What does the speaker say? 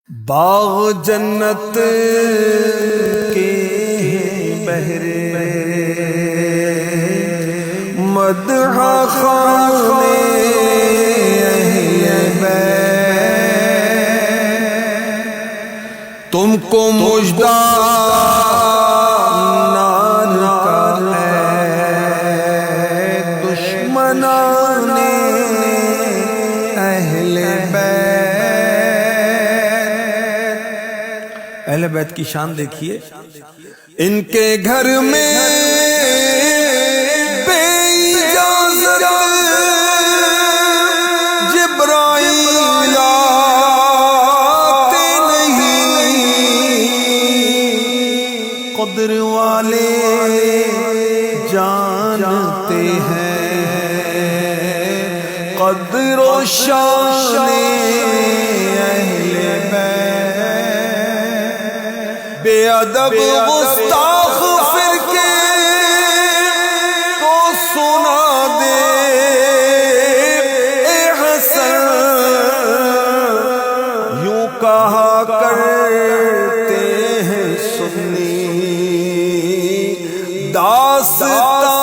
باغ جنت کے بہرے مدح خانے اہل بیت، تم کو مژدہ نان کا ہے دشمنان اہل بیت۔ اہل بیت کی شان دیکھیے، ان کے گھر میں بے اجازت جبرائیل آتے نہیں، قدر والے جانتے ہیں قدر و شان اہل بیت۔ بے ادب گستاخ فرقے کو سنا دے اے حسن، یوں کہا کرتے ہیں سنی داستان